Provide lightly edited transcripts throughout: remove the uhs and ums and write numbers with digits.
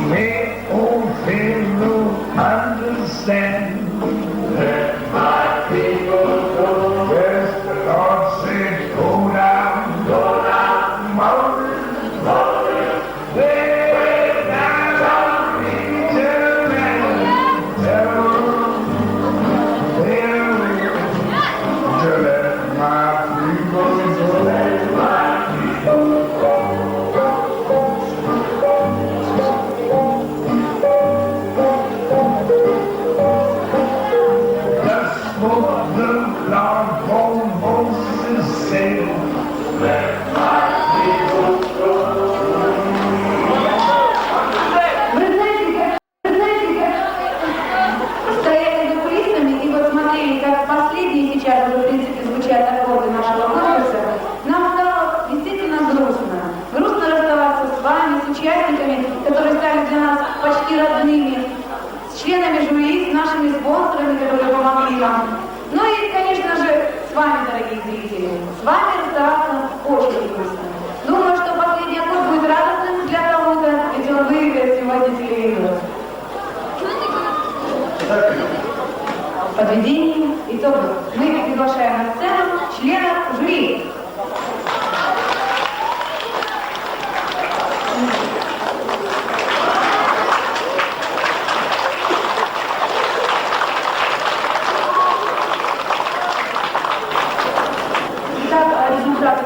Make old Pharaoh understand. Let my people go. Yes, the Lord said, go down, Moses, way down into the land. Tell Pharaoh to let my people go. Let my people go. Которые стали для нас почти родными, с членами жюри, с нашими спонсорами, которые помогли нам. Ну и, конечно же, с вами, дорогие зрители. С вами расставаться очень грустно. Думаю, что последний аккорд будет радостным для кого-то, ведь он выиграет сегодня телевизор. В подведении итогов мы приглашаем на сцену членов жюри.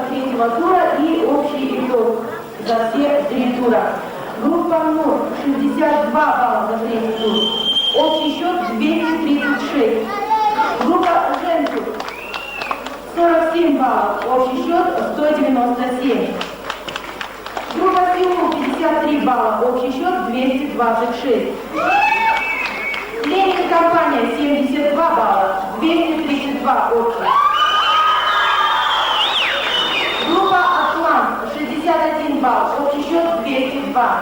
Третьего тура и общий итог за все три тура. Группа МУР 62 балла за третий тур. Общий счет 236. Группа Женщин 47 баллов. Общий счет 197. Группа Сеул 53 балла. Общий счет 226. Ленин компания 72 балла. 232 общий. Группа Атлант 61 балл, общий счет 202.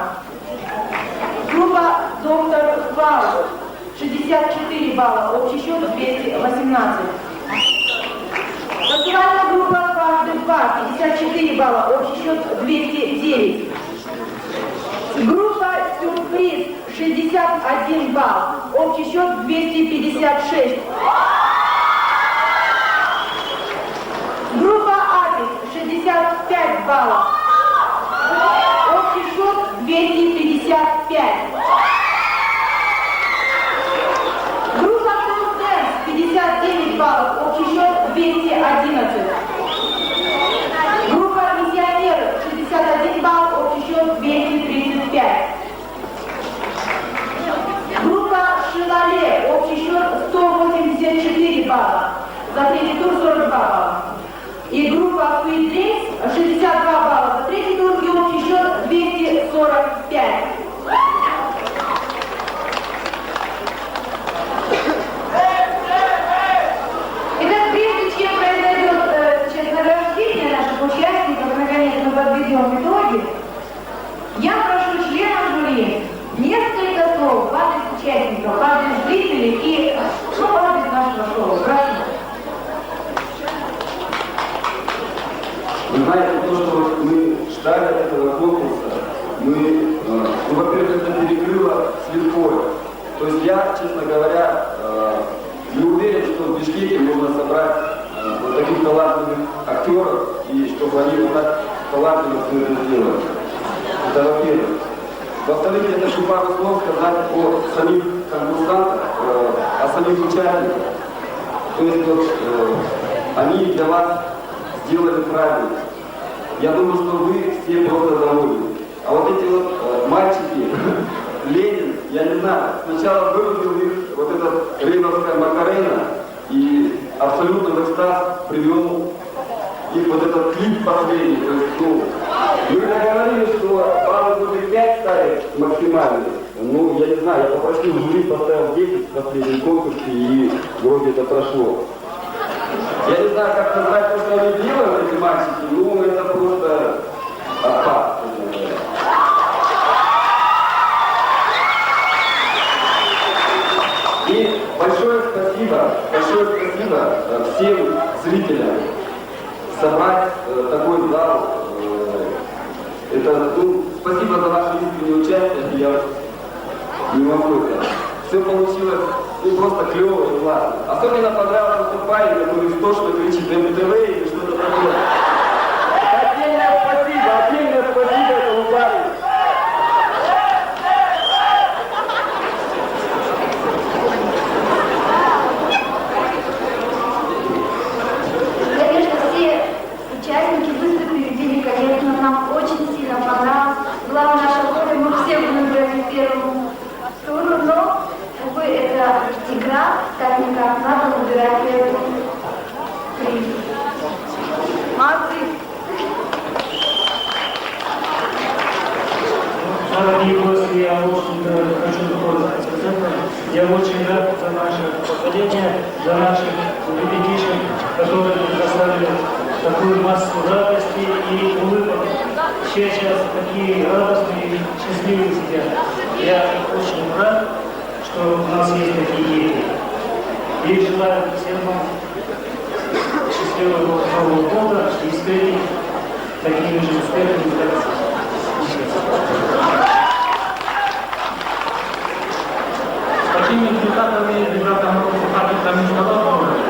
Группа Доктор Клаус 64 балла, общий счет 218. Танцевальная группа «Дважды два» 54 балла, общий счет 209. Группа «Сюрприз» 61 балл, общий счет 256. Группа «Апис» 65 баллов, общий счет 255. Группа «Тус Дэнс» 59 баллов, общий счет 211. Группа «Миссионеры» 61 балл, общий счет 235. Группа «Шевале», общий счет 184 балла, за третий тур 42 балла. И группа Sweet Drinks 62 балла за третий тур и общий счет 245. Итак, прежде чем произойдет сейчас награждение наших участников, наконец мы подведем итоги, я прошу членов жюри несколько слов в адрес участников, в адрес зрителей и в адрес нашего шоу. Прошу. Вы знаете, то, что мы ждали этого конкурса, во-первых, это перекрыло слепое. То есть я, честно говоря, не уверен, что в Бишкеке можно собрать вот таких талантливых актеров, и чтобы они вот так талантливо все это сделали. Это во-первых. Во-вторых, я хочу пару слов сказать о самих конкурсантах, о самих участниках. То есть вот, они для вас сделали правильно. Я думаю, что вы все просто довольны. А вот эти вот мальчики, Ленин, я не знаю, сначала вырубил их вот этот рейновская Макарена и абсолютно в экстаз привел их вот этот клип последний. То есть, мы договорились, что баллы будет 5 ставить максимальные. Ну, я не знаю, я попросил жюри, поставил 10 в последнем конкурсе, и вроде это прошло. Я не знаю, как назвать то, что они делают, эти мальчики, но это просто отпад. И большое спасибо всем зрителям. Собрать такой зал, это, спасибо за ваше искреннее участие. Я не могу это. Все получилось просто клево и классно. Особенно понравился тот парень, который то, что кричит МТВ или что-то такое. Отдельное спасибо этому парню. Конечно, все участники выступили великолепно, нам очень сильно понравилось. Главное, наша воля, мы все выбрали первому туру, но, увы, это игра, как-никак, надо выбирать первый приз. Молодцы! Дорогие гости, я очень хочу сказать, я очень рад за наше поколение, за наших ребятишек, которые доставили такую массу радости и улыбок. Все сейчас такие радостные и счастливые сидят. Я очень рад, что у нас есть такие дети. И желаю всем вам счастливого Нового года и встретить такими же успехами, как сейчас. Какими результатами ребята могут выходить на международном уровне?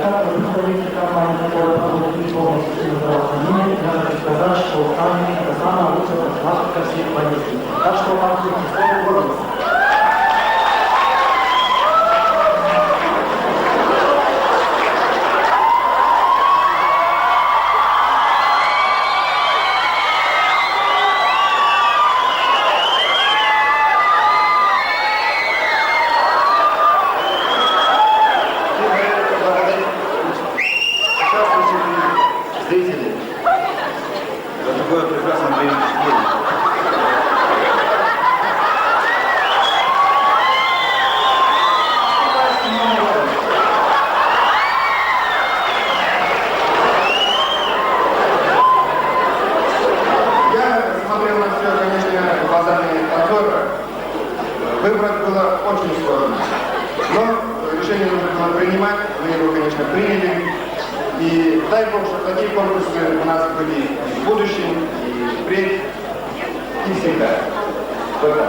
Как вы представляете компанию, которая работает полностью в здравоохранении, надо сказать, что там это самая лучшая практика всех болезней. Так что вам слово гордости. Зрители, за такое прекрасное время. Я смотрел на все, конечно, глазами обзора. Выбрать было очень сложно. Но решение нужно было принимать, мы его, конечно, приняли. И дай Бог, чтобы такие конкурсы у нас были в будущем, и впредь, и всегда. Только.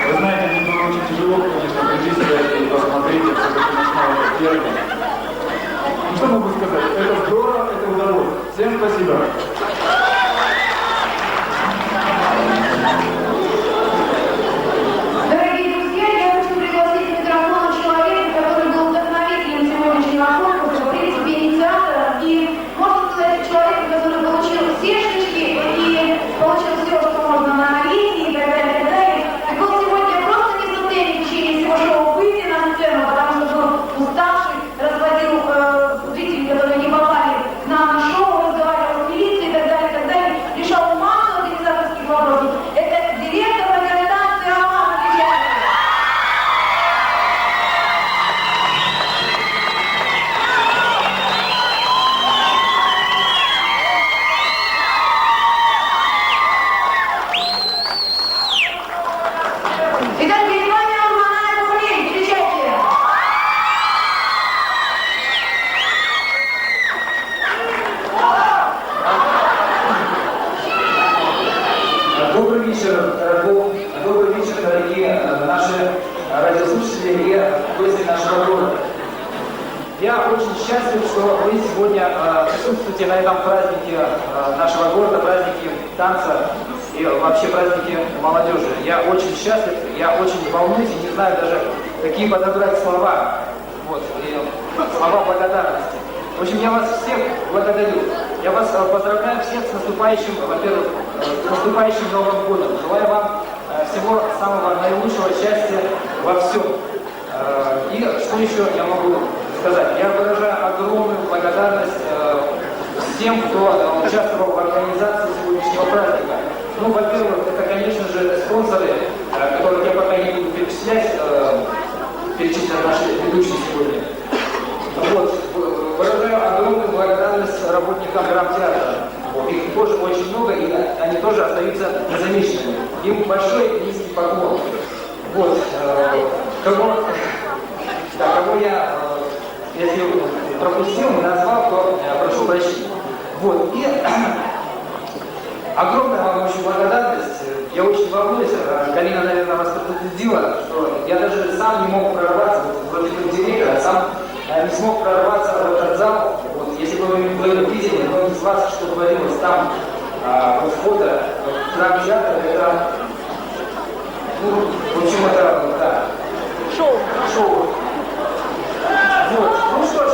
Вы знаете, мне было очень тяжело, конечно, прийти сюда и посмотреть, я все-таки начинал это первым. Ну что могу сказать? Это здорово, это удалось. Всем спасибо. Дорогие друзья, я хочу пригласить к микрофону человека, который был вдохновителем сегодняшнего конкурса, в принципе, инициатором, и, можно сказать, человека, который получил все шишки и получил все, что можно на линии и так далее, и так далее. И был сегодня просто не в состоянии в течение всего шоу выйти на сцену, потому что был уставший, разводил зрителей, которые не попали к нам на шоу, разговаривал с милицией и так далее, решал массу организаторских вопросов. Это директор радиостанции «Роман». Итак, перед вами Роман Курей, встречайте! Добрый вечер, дорогие наши радиослушатели и гости нашего города. Я очень счастлив, что вы сегодня присутствуете на этом празднике нашего города, празднике танца и вообще празднике молодежи. Я очень счастлив, я очень волнуюсь и не знаю даже, какие подобрать слова. Вот, и слова благодарности. В общем, я вас всех благодарю. Я вас поздравляю всех с наступающим, во-первых, с наступающим Новым годом. Желаю вам всего самого наилучшего счастья во всем. И что еще я могу сказать? Я выражаю огромную благодарность всем, кто участвовал в организации сегодняшнего праздника. Ну, во-первых, это, конечно же, спонсоры, которых я пока не буду перечислять, перечислять наши ведущие сегодня. Вот, выражаю огромную благодарность работникам драмтеатра. Их тоже очень много, и они тоже остаются незамеченными. Им большой низкий поклон. Вот, кого я, если пропустил, не назвал, то прошу прощения. Вот, и огромная вам очень благодарность. Я очень волнуюсь. Галина, наверное, вас предупредила, что я даже сам не мог прорваться, вот, вроде как директор, сам не смог прорваться в этот зал. Вот, если бы вы видели, многие из вас, что творилось там, вот входа в храм театра, это, ну, в общем, это, да. Шоу. Вот, ну что ж,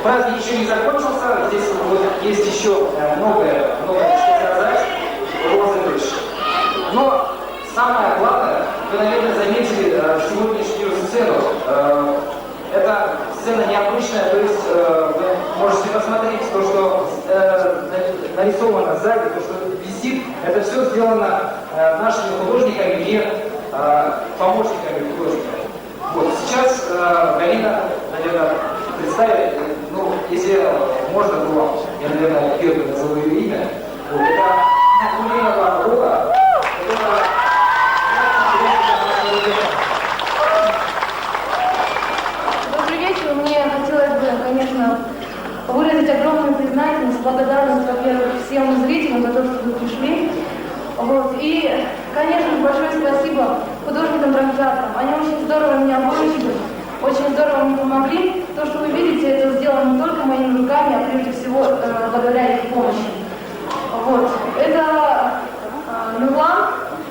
праздник еще не закончился, здесь вот есть еще многое что сказать, розыгрыш. Но самое главное, вы, наверное, заметили сегодняшнюю сцену. Это сцена необычная, то есть вы можете посмотреть то, что нарисовано сзади, то, что висит. Это все сделано нашими художниками и помощниками художника. Вот, сейчас Галина, наверное, представит, ну, если можно было, я, наверное, первый назову ее имя. Вот, это Галина Лаврова. Добрый вечер. Мне хотелось бы, конечно, выразить огромную признательность, благодарность, во-первых, всем зрителям за то, что вы пришли. Вот. И, конечно, большое спасибо художникам-организаторам. Они очень здорово меня выручили, очень здорово мне помогли. То, что вы видите, это сделано не только моими руками, а прежде всего благодаря их помощи. Вот. Это Нурлан,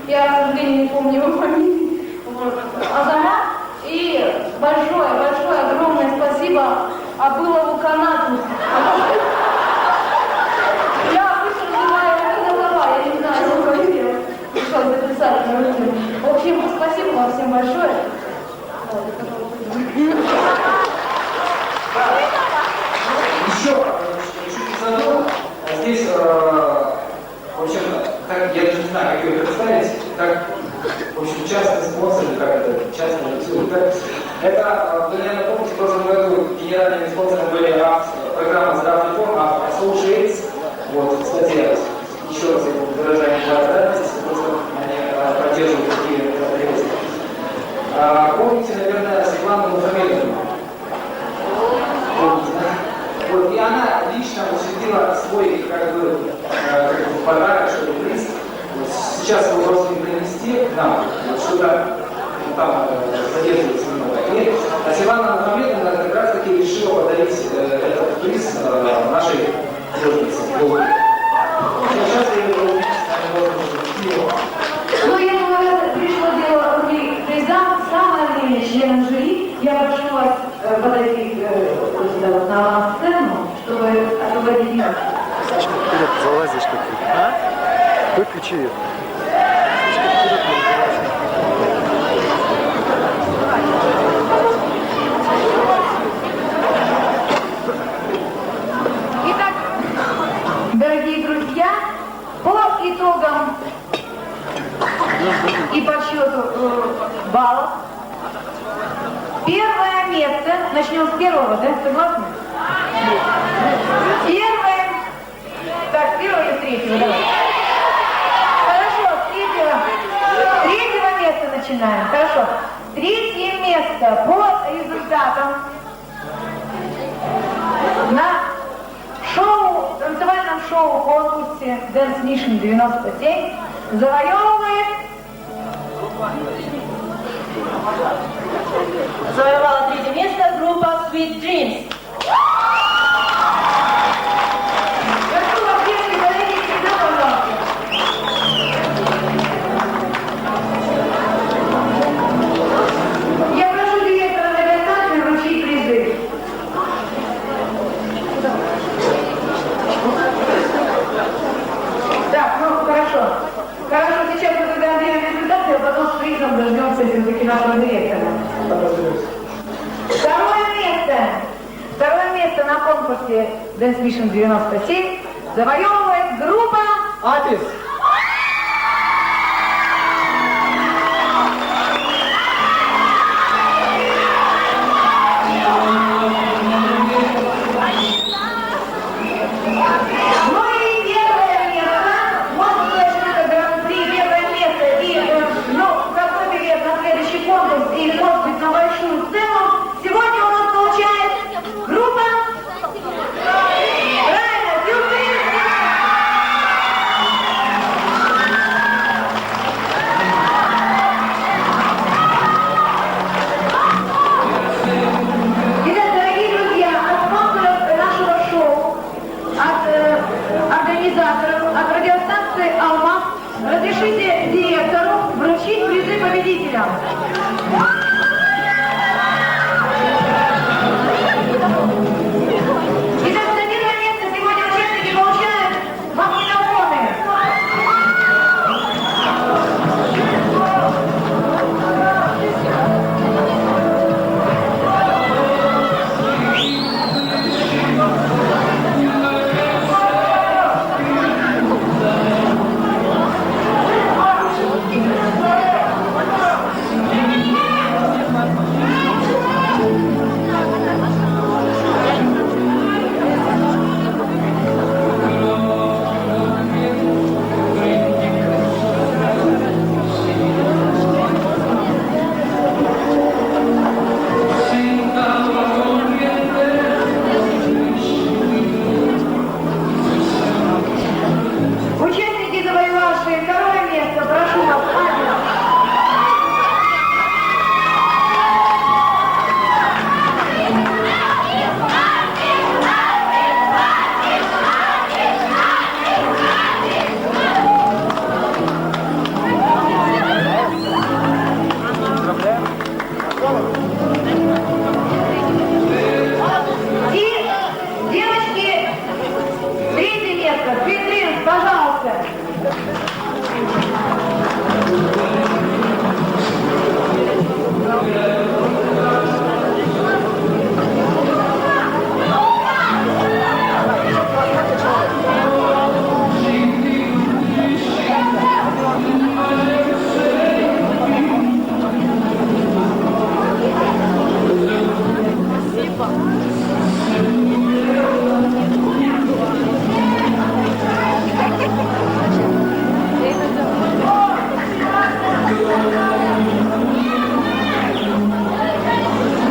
я, к сожалению, не помню его фамилию, вот. Азамат. И большое, огромное спасибо Абылову Канату. Я обычно называю его голова, я не знаю, его фамилию. Пришлось записать на руке. В общем, спасибо вам всем большое. Еще чуть не забыл, здесь, в общем, как, я даже не знаю, как ее представить, как, в общем, частный спонсор, как это, частный лицо. Это, вы, наверное, помните, в прошлом году генеральными спонсорами были программа «Здравреформ», Associates. Вот, кстати, еще раз выражаю благодарность, просто они поддерживают такие мероприятия. Помните, наверное, Светлану Мухаммедовну? Вот, и она лично учредила свой, как бы, подарок, что ли, приз. Вот, сейчас его просто не принести к нам, вот, что-то там задерживается немного. И Светлана Мухаммедовна как раз таки решила подарить этот приз нашей художнице. Сейчас я его увидеть, Ну, я думаю, пришло дело руки приза. Самое время членам жюри. Я прошу вас подойти сюда вот на сцену, чтобы освободить место. Вперед залазишь как-то. А? Выключи ее. Итак, дорогие друзья, по итогам и подсчету баллов, первое место, начнем с первого, да, согласны? Первое, так, первого или третьего, давай. Хорошо, с третьего места начинаем, хорошо. Третье место по результатам на танцевальном шоу-конкурсе Dance Mission 97 завоевала третье место группа Sweet Dreams. Прошу вас, девушки, подойдите сюда, пожалуйста. Я прошу директора радиостанции вручить призы. Так, ну хорошо. Хорошо, сейчас мы тогда объявим результаты, а потом с призом дождемся все-таки нашего директора. Второе место на конкурсе Dance Mission 97 завоевывает группа Апис. Ну и первое Станции Алмаз, разрешите директору вручить призы победителям. Итак, за первое место сегодня участники получают магнитофоны. Участники, завоевавшие второе место, прошу вас, адрес. И, девочки, третье место, Петрин, пожалуйста.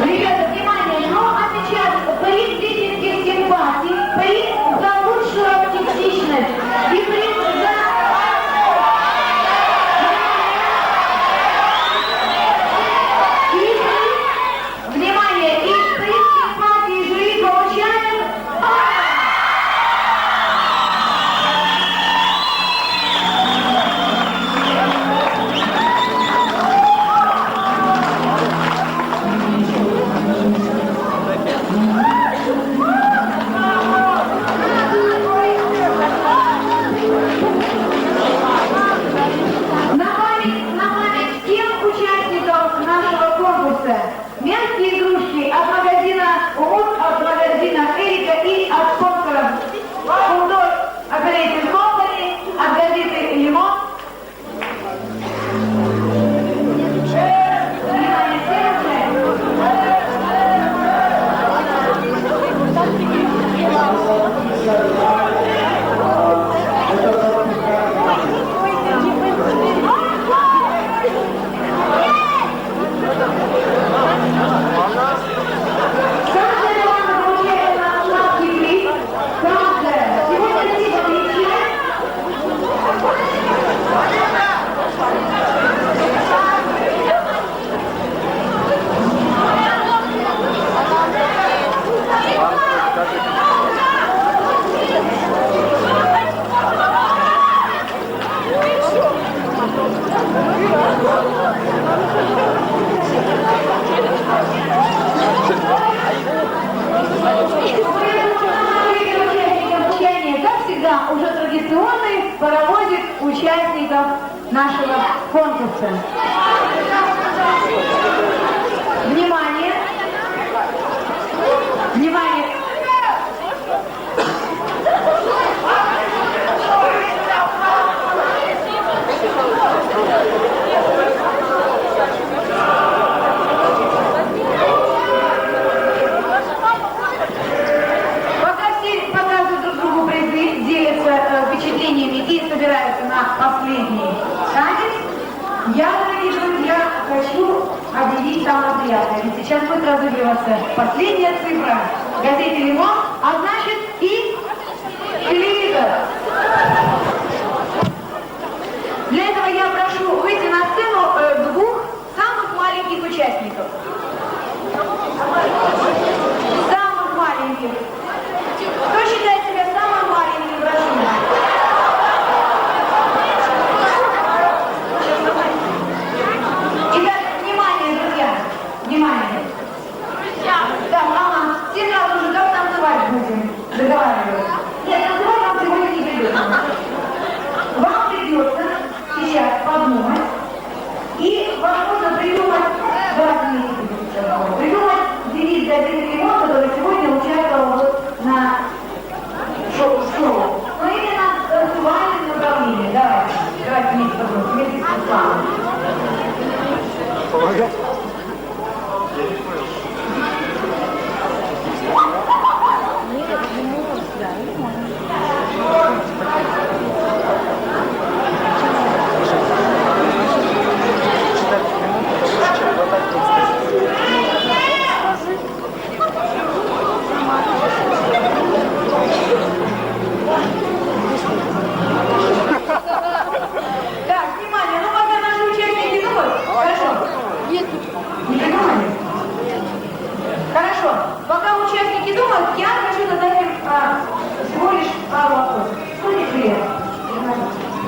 Ребята, внимание, но отмечать приз зрительских симпатий, приз за лучшую артистичность и приз за... Внимание, и приз симпатии жюри получает... На память всех участников нашего конкурса мягкие игрушки от магазина УМУС, от магазина Эрика и от спонсоров Фундой Operating Company, от газеты «Лимон». Внимание, все Каждая команда получает на сладкий приз. Каждая. Сегодня все победители. Как всегда, уже традиционный паровозик участников нашего конкурса. Внимание! Внимание! Пока все показывают друг другу призы, делятся впечатлениями и собираются на последний танец, я, дорогие друзья, хочу объявить самое приятное. Ведь сейчас будет разыгрываться последняя цифра в газете «Лимон», а значит и телевизор. Для этого я прошу выйти на сцену двух самых маленьких участников. Самых маленьких. Кто считает себя самым маленьким, прошу.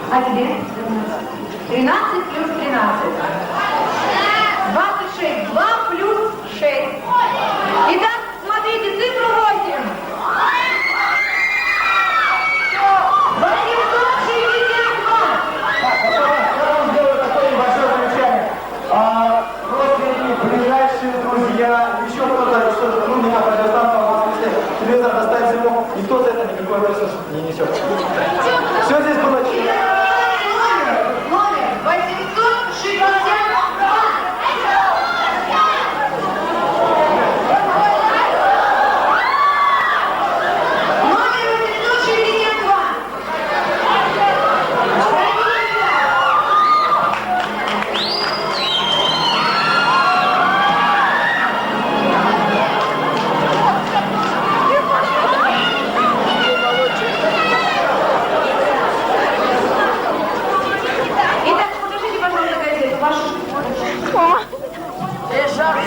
А тебе? 13 плюс 13. 26. 2 плюс 6. Итак, смотрите, цифру 8. 862. Я вам сделаю такое небольшое замечание. Родственники, ближайшие друзья, еще кто-то, что-то, ну, меня радиостанция в Москве, телевизор достать ему, никто за это никакой ответственности не несет. Все здесь было честно. Номер 862.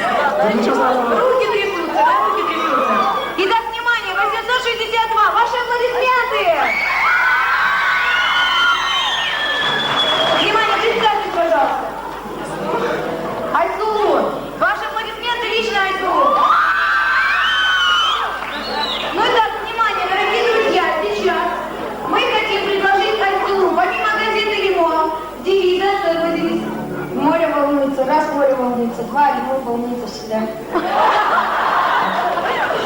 Руки трясутся, да, руки трясутся. Итак, внимание, 862, ваши аплодисменты! Внимание, представьтесь, пожалуйста. Айсулу, ваши аплодисменты лично Айсулу. Ну и так, внимание, дорогие друзья, сейчас мы хотим предложить Айсулу, помимо газеты «Лимон», девиза, что это девиз? Море волнуется, раз море волнуется, два, лимон волнуется всегда. А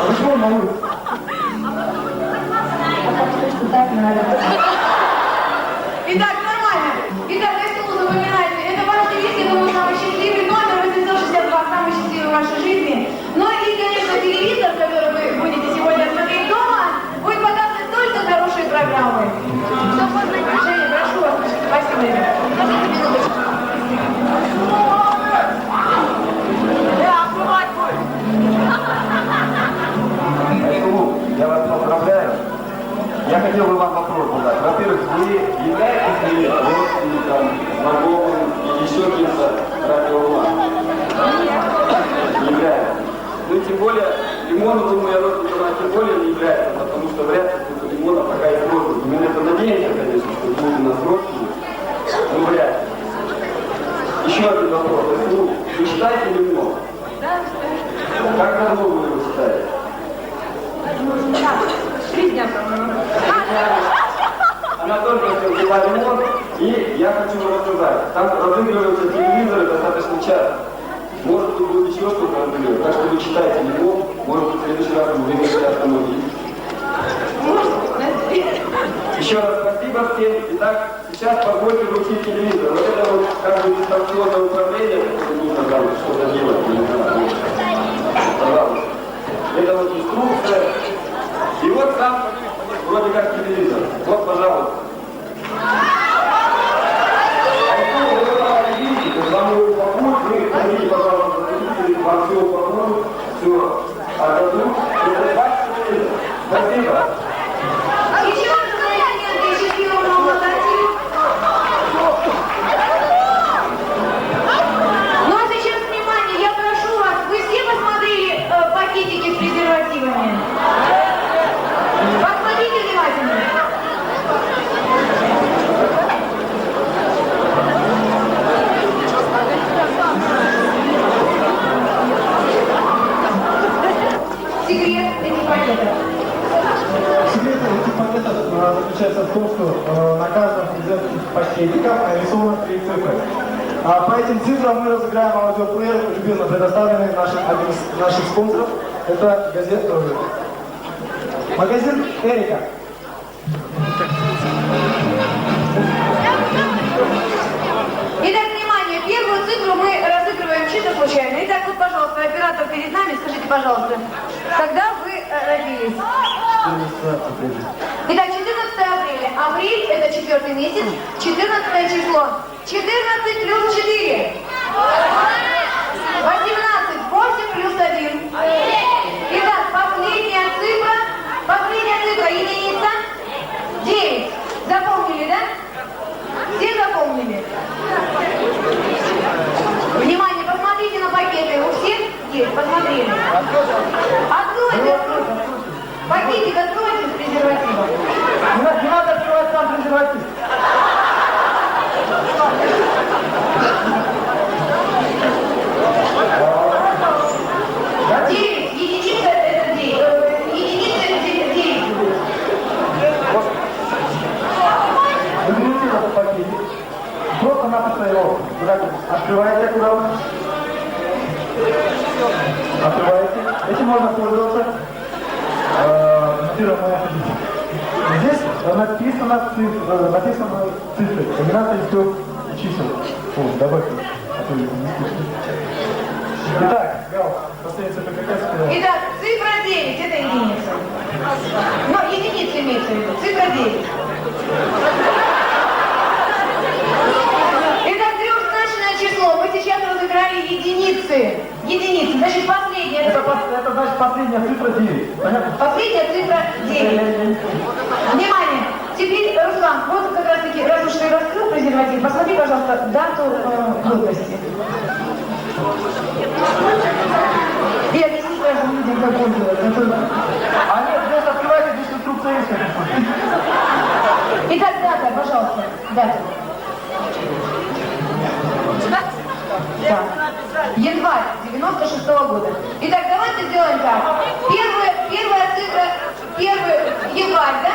почему он волнуется? Потому что так надо. Итак, нормально. Итак, Айсулу, запоминайте, это ваш девиз, я думаю, самый счастливый номер 862, самый счастливый в вашей жизни. Ну и, конечно, телевизор, который вы будете сегодня смотреть дома, будет показывать только хорошие программы. Женя, прошу вас. Спасибо, ребята. Подождите минуточку. Айсулу, я вас поздравляю. Я хотел бы вам вопрос задать. Во-первых, вы являетесь ли родственником, знакомым или еще кем-то радиоума? Не являетесь. Ну и тем более, Лимону, думаю, я родственником, тем более не является, потому что вряд ли у Лимона пока есть родственник. Мы на это надеемся, конечно, что будет у нас родственник, но вряд ли. Еще один вопрос. Айсулу, вы читаете Лимон? Как давно вы его читаете? 3 дня, по-моему. Она только что взяла Лимон, и я хочу вам рассказать. Там разыгрываются телевизоры достаточно часто. Может быть, будет еще что-то разыгрывать. Так что вы читаете Лимон, может быть, в следующий раз мы будем читать автомобиль. Еще раз спасибо всем. Итак, сейчас позвольте вручить телевизор. Вот это вот как бы дистанционное управление, которое нужно там что-то делать. Не знаю. Пожалуйста. Это вот инструкция. И вот сам вроде как телевизор. Вот, пожалуйста. Видите, когда мы упакуем, вы ходите, пожалуйста, вам все упакуют, все отдадут. Это ваш телевизор. Спасибо. Еще раз аплодисменты счастливому логотипу. Ну а сейчас, внимание, я прошу вас, вы все посмотрели пакетики с презервативами? Посмотрите внимательно. Секрет этих пакетов. Секрет этих пакетов заключается в том, что на каждом из этих пакетиков нарисованы 3 цифры. По этим цифрам мы разыграем аудиоплеер, любезно предоставленный одним из наших спонсоров. Это магазин Эрика. Итак, внимание, первую цифру мы разыгрываем чисто случайно. Итак, вот, пожалуйста, оператор перед нами, скажите, пожалуйста, когда вы родились? 14 апреля. Итак, 14 апреля. Апрель – это 4-й месяц, 14 число. 14 плюс 4. 18. 8 плюс 1. Итак, последняя цифра, единица. 9. Запомнили, да? Все запомнили? Внимание, посмотрите на пакеты. У всех есть? Посмотрели. Откройте. Пакетик откройте с презервативом. Не надо открывать сам презерватив. просто-напросто его открываете аккуратно. Открываете. Этим можно пользоваться. Здесь написано цифры, комбинация из 3 чисел. Добавьте. Итак, Гал, последняя цифра какая сказала? Итак, цифра 9, это единица. Но единица имеется в виду, цифра 9. Итак, трехзначное число. Мы сейчас разыграли единицы. Единицы, значит последняя цифра. Это значит последняя цифра 9. Понятно? Последняя цифра 9. Внимание! Теперь, Руслан, вот как раз таки, раз уж ты раскрыл презерватив, посмотри, пожалуйста, дату годности. И объясни своим людям, как пользоваться. А нет, здесь открывайте, здесь инструкция есть. Итак, дата, пожалуйста, дата. Да. Январь 96-го года. Итак, давайте сделаем так. Первая цифра, январь, да?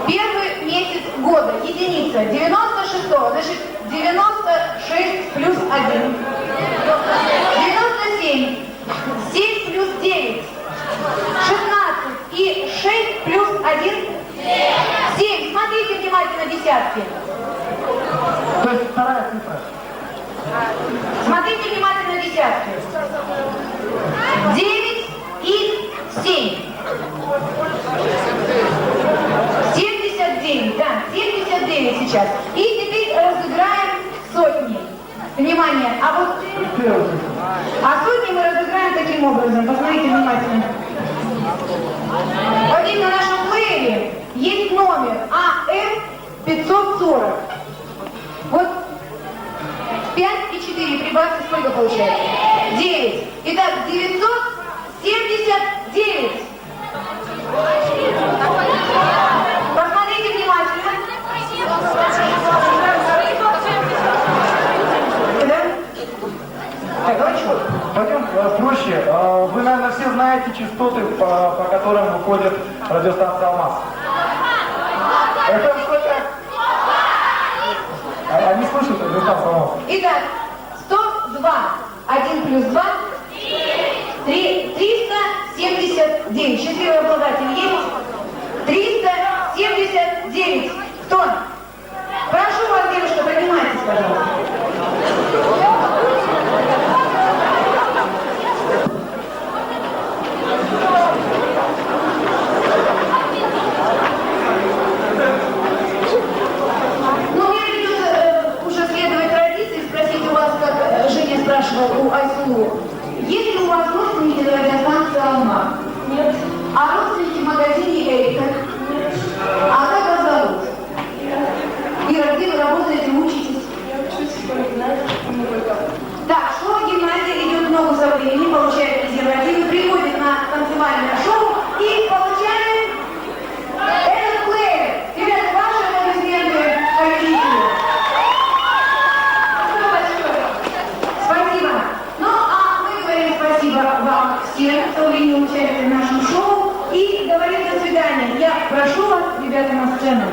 Первый месяц года, единица, 96-го, значит 96 плюс 1. 97, 7 плюс 9, 16 и 6 плюс 1, 7. Смотрите внимательно десятки. То есть вторая цифра. Смотрите внимательно десятки. 9 и 7. 79, да, 79 сейчас. И теперь разыграем сотни. Внимание, а вот сотни мы разыграем таким образом. Посмотрите внимательно. Вот здесь на нашем плеере есть номер АМ 540. Вот 5 и 4 прибавьте, сколько получается? 9. Итак, 979. Посмотрите внимательно. Да? Так, давайте что? Пойдем проще. Вы, наверное, все знаете частоты, по которым выходит радиостанция «Алмаз». Это сколько? Они слышат радиостанцию «Алмаз». Итак, 102, 1 плюс 2, 379. Счастливый обладатель есть? 379. Кто? Прошу вас, девушка, поднимайтесь, пожалуйста. Ну, мне придется уже следовать традиции, спросить у вас, как Женя спрашивал у Айсулу. Есть ли у вас родственники на радиостанции «Алма»? Нет. А родственники в магазине «Эрика»? Нет. А как вас зовут? Ира, где вы работаете, учитесь? Я учусь в гимназии. Так, школа гимназия идет много со времени, получает презервативы, приходит на танцевальное шоу и получает этот плеер. Ребята, ваши аплодисменты победителю. Спасибо. Ну, а мы говорим спасибо вам всем, кто принял участие в нашем шоу, и говорим до свидания. Я прошу вас, ребята, на сцену.